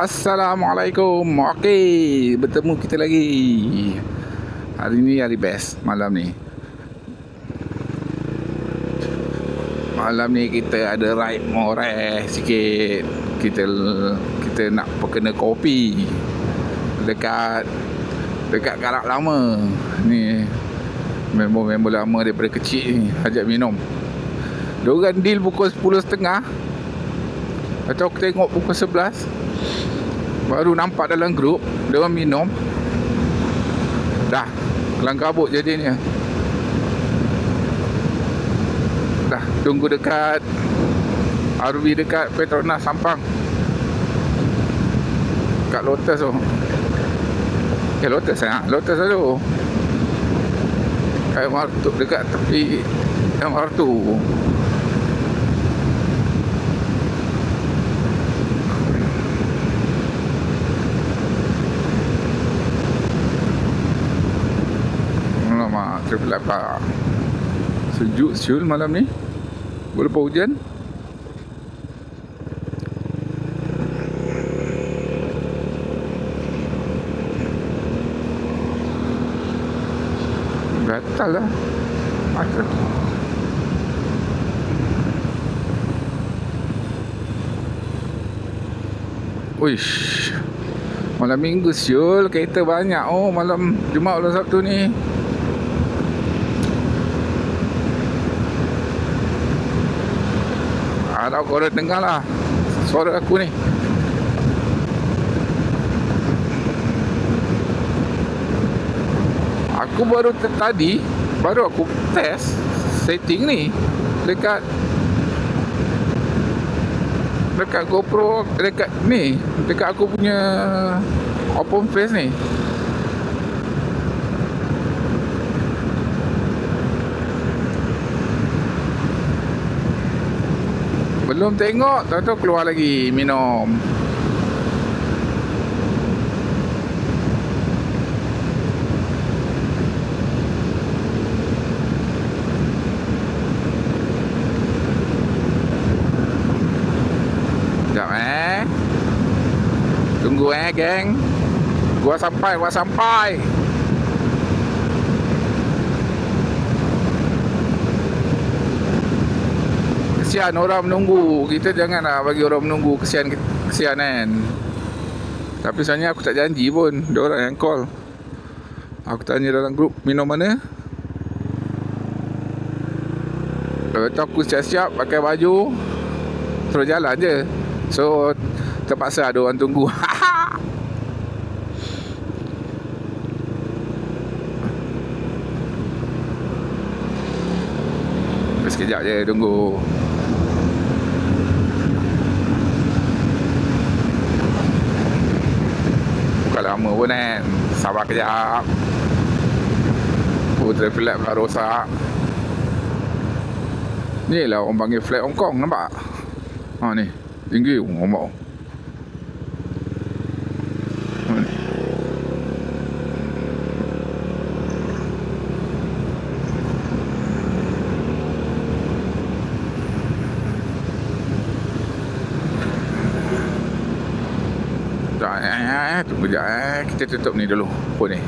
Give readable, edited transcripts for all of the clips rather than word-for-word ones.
Assalamualaikum. Okey, bertemu kita lagi. Hari ni hari best malam ni. Malam ni kita ada ride moreh sikit. Kita nak perkena kopi dekat Karak Lama. Ni member-member lama daripada kecil ni ajak minum. Diorang deal pukul 10.30. Atau aku tengok pukul 11. Baru nampak dalam grup diorang minum. Dah kelang kabut jadinya. Dah tunggu dekat RV dekat Petronas Sampang, kat Lotus tu. Lotus tu MR tu, dekat tepi MR tu. Alamak, traffic light pak. Sejuk siul malam ni. Walaupun hujan. Gatal lah mata. Uish, malam minggu siul kereta banyak. Oh, malam Jumaat malam Sabtu ni. Harap korang dengar lah suara aku ni. Aku baru aku test setting ni dekat GoPro, dekat aku punya open face ni. Belum tengok, tahu keluar lagi minum. Sekejap tunggu geng. Gua sampai. Kesian orang menunggu. Kita janganlah bagi orang menunggu. Kesian kan. Tapi sebenarnya aku tak janji pun. Diorang yang call. Aku tanya dalam grup, minum mana? Lepas tu aku siap-siap pakai baju, terus jalan je. So terpaksa ada orang tunggu. Sekejap je tunggu. Bukan lama pun kan. Sabar kejap. Oh, traffic light pula rosak. Ni lah orang panggil flag Hong Kong, nampak? Ha ni, tinggi nampak. Tunggu sekejap kita tutup ni dulu phone ni.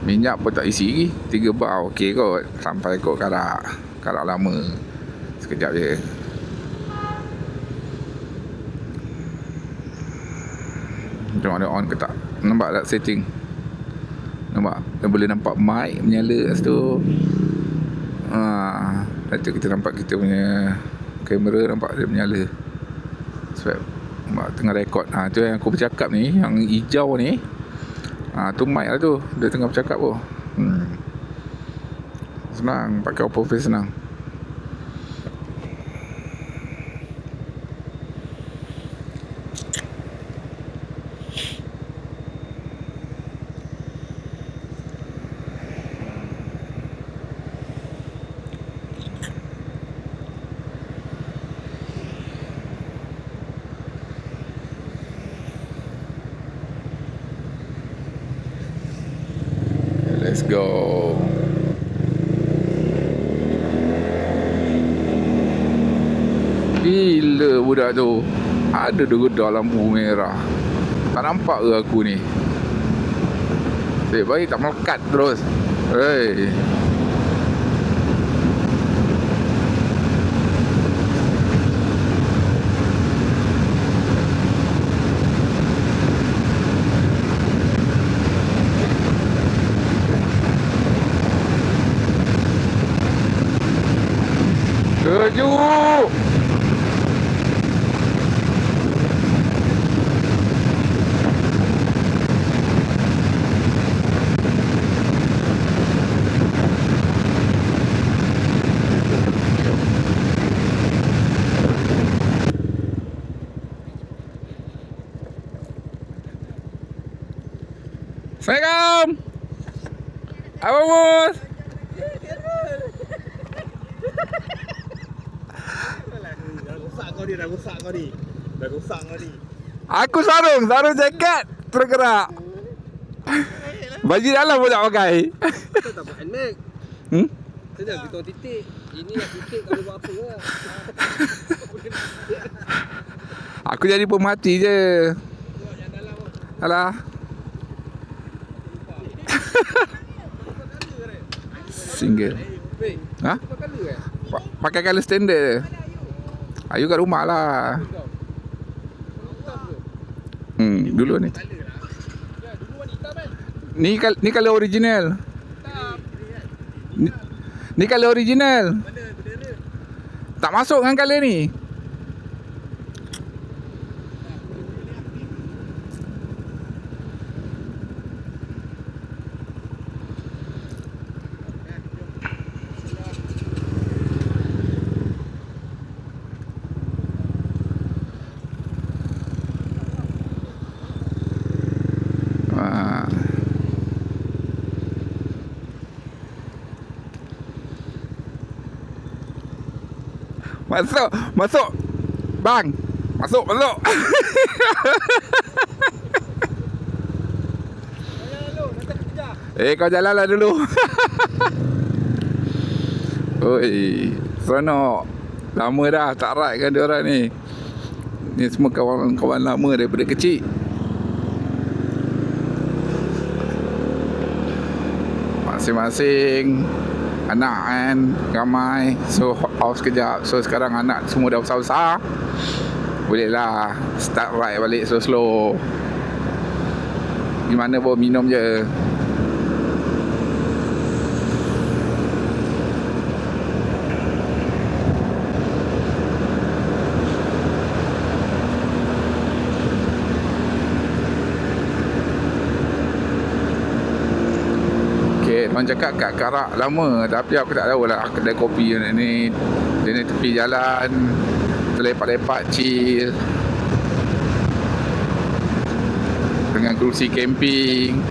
Minyak pun tak isi lagi. 3 bar okey kot. Sampai kot Karak Lama. Sekejap je. Tengok ada on ke tak. Nampak tak setting? Nampak? Kita boleh nampak mic menyala kat situ. Lepas tu kita nampak kita punya kamera, nampak dia menyala. Sebab nampak tengah rekod. Tu yang aku bercakap ni, yang hijau ni. Tu mic lah tu. Dia tengah bercakap pun. Senang, pakai open face senang. Let's go. budak tu. Ada dedah lampu merah. Tak nampak ke aku ni? Baik tak melekat terus. Hei. Laju. Assalamualaikum. Apa bos? Dah rosak kau ni. Aku sarung jaket tergerak. Baju dalam pun tak pakai. Kita tak pakai handbag. Sedang kita titik. Ini yang titik kau buat apa lah. Aku jadi pemerhati je. Alah. Single. Ha? Pakai color standard. Ayu kat rumah lah. Dulu ni. Ni color original. Ni color original. Tak masuk dengan color ni. Masuk. Bang. Masuk. Kau jalanlah dulu. Oi, seronok. Lama dah tak ride kan diorang ni. Ni semua kawan-kawan lama daripada kecil. Masing-masing anak kan ramai. So off sekejap. So sekarang anak semua dah besar-besar. Bolehlah start ride balik slow-slow. Gimana pun minum je. Orang cakap kat Karak lama, tapi aku tak tahu lah kedai kopi ni. Dia ni tepi jalan, terlepak-lepak chill dengan kerusi camping.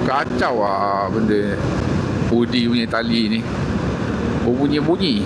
Kacau lah benda Udi punya tali ni. Bunyi-bunyi.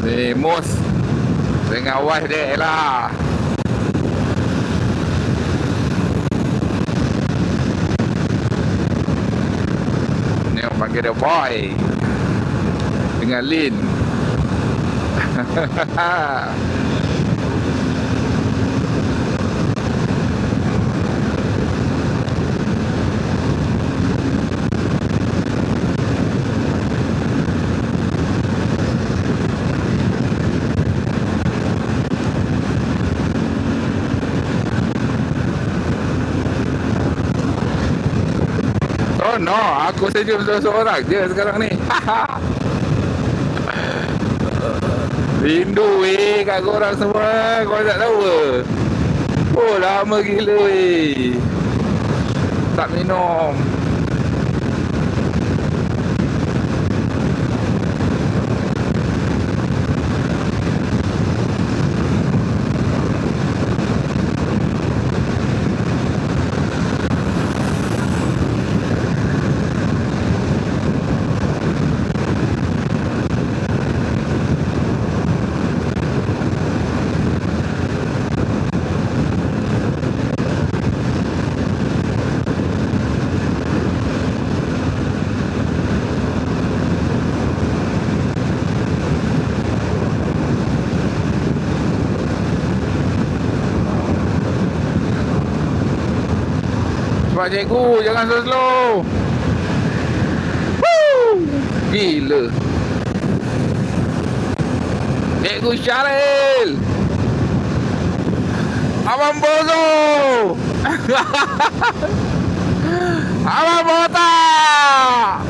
Ni Mos Dengan wife dia lah. Ni orang panggil dia boy. Dengan Lin. Oh no, aku sejuk seorang je sekarang ni. Rindu kat korang semua. Kau tak tahu ke? Oh lama gila tak minum. Cepat cikgu, jangan slow-slow. Woo! Gila. Cikgu Syaril. Abang bozo. Abang botak.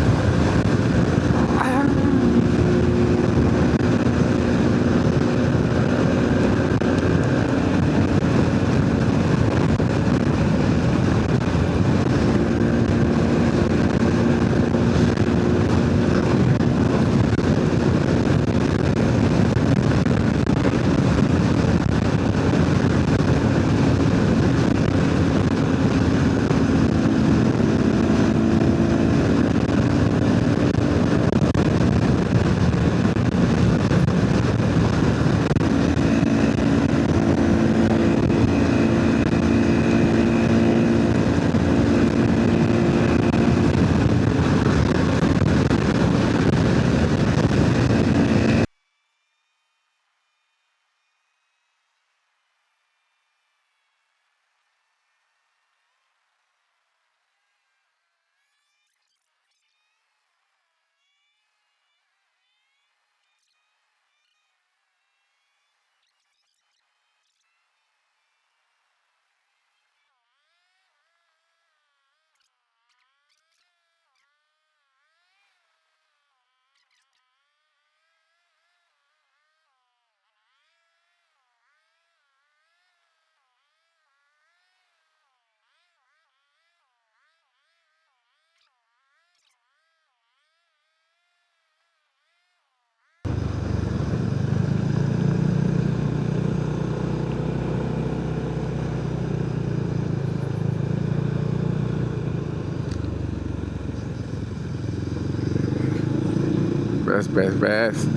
Best.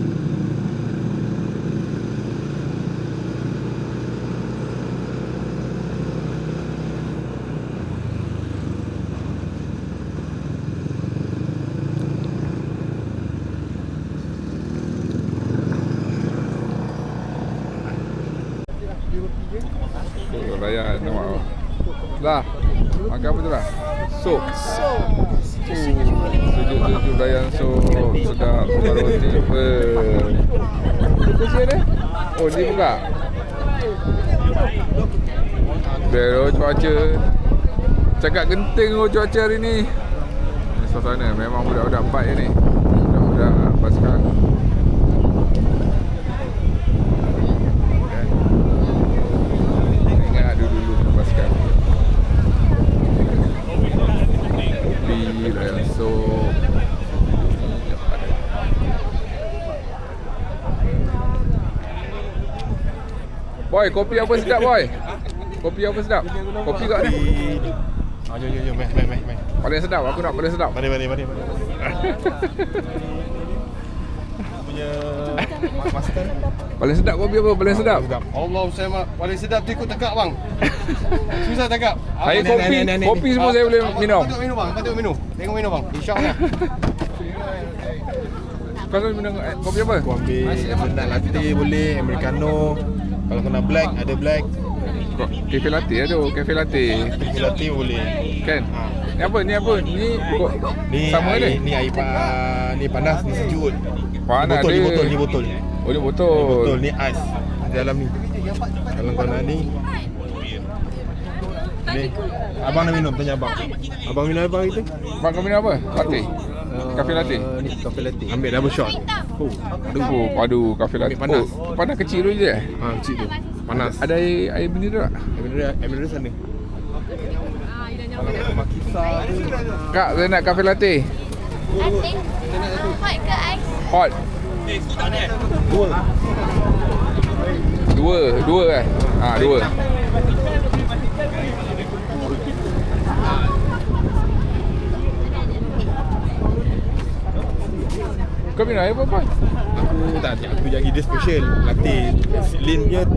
Raya nama. Dah. Makan apa tu dah? Sup. Sejuk-sejuk layan sup. Sedap makan roti apa. Itu sih ni? Oh, ni buka. Bero cuaca. Cakap genting cuaca hari ni. Suasana memang budak-budak empat je ni. Budak-budak basikal. Ingat dulu basikal. Kopi, layan sup. Boy, kopi apa sedap boy? Kopi apa sedap? Kopi kat ni. Jom, mai. Paling sedap, aku nak paling sedap. Mari. Punya Master. Paling sedap kopi apa? Paling sedap? Allah, saya paling sedap tu ikut tekak bang. Susah tekak. Saya kopi semua saya boleh minum. Patut minum bang, patut minum. Tengok minum bang. InsyaAllah. Kau selalu minum kopi apa? Aku ambil nut latte boleh, americano. Kalau kena black, ada black. Cafe latte ada, cafe latte. Cafe latte boleh. Kan? Ha. Ni apa? Ni apa? Ni sama air, ni? ni air ni panas, ni sejuk. Panas Ni dia. botol, ni botol. Oh, ni botol. Ni botol, ni ais. Dalam ni. Kalau kau nak ni. Ni. Abang nak minum, tanya abang. Abang minum apa itu? Bang kau minum apa? Latte? Cafe latte? Ni cafe latte. Ambil double shot. Aduh, cafe latte. Ambil panas. Oh, panas kecil tu je. Ha, kecil tu. Panas. Ada air mineral tak? Emerald sana. Kalau nak makisa tu. Kak, saya nak cafe latte. Latte. Hot ke ais? Hot. Dua kan? Ha, dua. Kau minum air apa? Aku tak, aku jadi dia special latte. Lin punya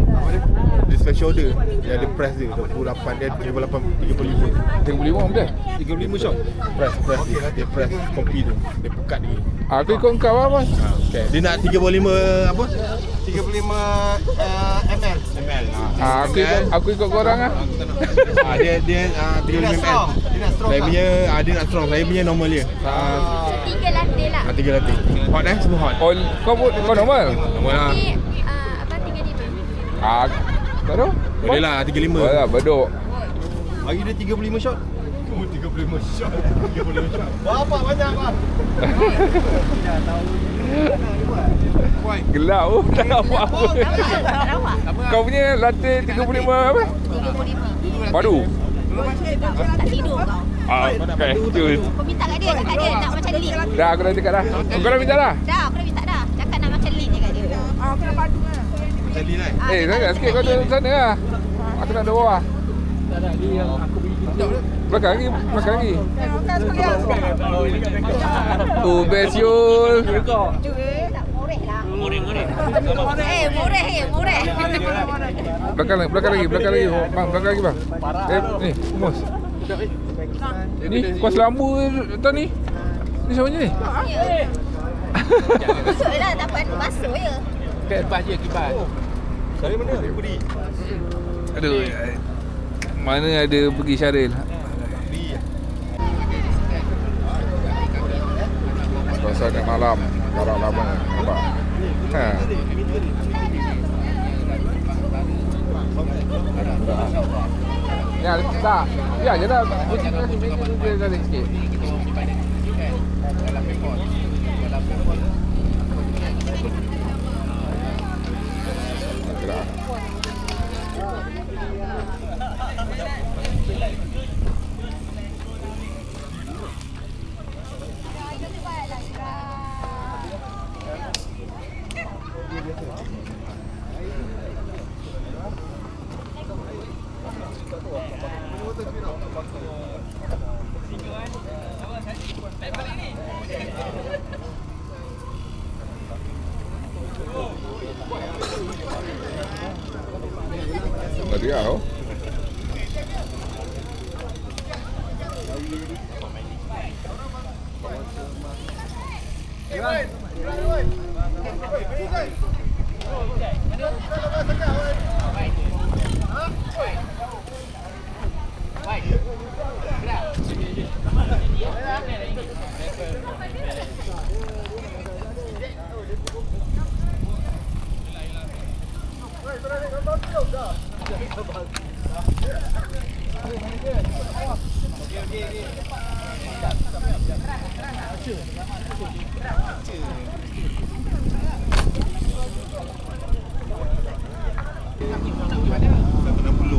dia special order. Dia ada price dia 28, dia 38, 35. 35 betul? 35 shot. Price dia price kopi tu. Dia pekat dia. Aku ikut kau lah bos. Okay. Dia nak 35 apa? 35 ml. Aku ikut korang lah. Dia 35 ml. Saya punya dia nak strong. Saya punya normal dia. 3 latte lah. 3 latte. Hot semua hot. Oh, kau normal? Normal lah. Ni apa 35? Tak tahu. Boleh lah 35. Boleh lah, bedok. Bagi dia 35 shot. 35 shot. 35 shot. Berapa banyak bang? Gelap pun tak nampak apa. Sarawak. Kau punya latte 35 apa? 35. Baru? Tak tidur kau. Okay, cun. Kau minta kat dia, cakap dia nak macam Lin. Dah, aku dah cakap dah. Kau dah minta dah? Dah, aku dah minta dah. Cakap nak macam Lin je kat dia. Macam ni lah. Sangat sikit kau tu sana lah. Aku nak ada bawah. Belakang lagi, belakang lagi. Oh, best Yul. Tak murih lah. Murih. Murih. Belakang lagi. Bang, belakang lagi bang. Ni, humus. Ni, kuas lambu tau ni. Ni siapa ni? Ya. Masuk je lah, tak apa masuk je. Kipas. Saya mana? Beri. Aduh. Mana ada pergi Syaril? Suasana malam, kalau lama, nampak? Ha. Ya, tak. Ya, je dah. Bunyi dia sikit. Gerak. Tadi kau.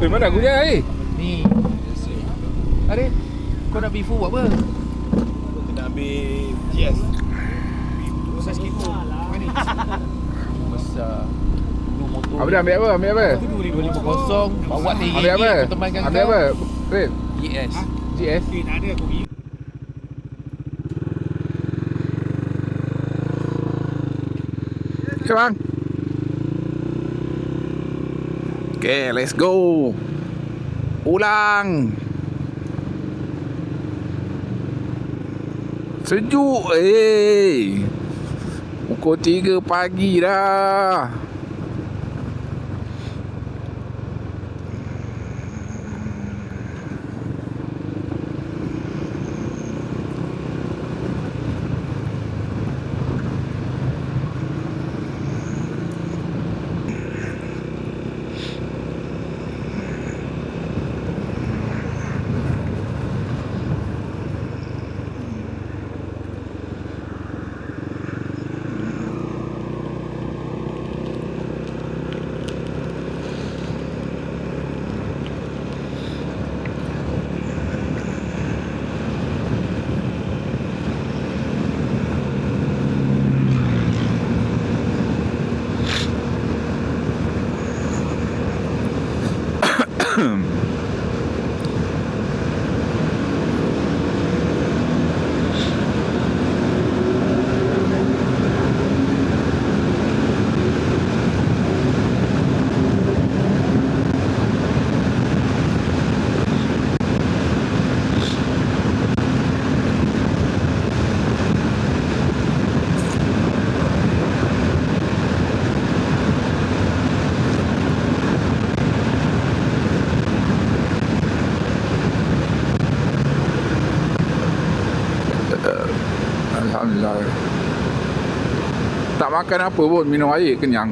Mana aku punya air? Ni. Arif, kau nak beli full buat apa? Kita nak ambil GS. Besar sikit tu. Besar. Dulu motor. Apa dah ambil apa? Ambil apa? 2050 bawa tinggi. Ambil apa? Pertemankan Ambil apa? Red? GS. GS? Tak ada aku pergi. Okay bang. Okay, let's go. Ulang. Sejuk. Pukul 3 pagi dah. Alhamdulillah. Tak makan apa pun, minum air kenyang.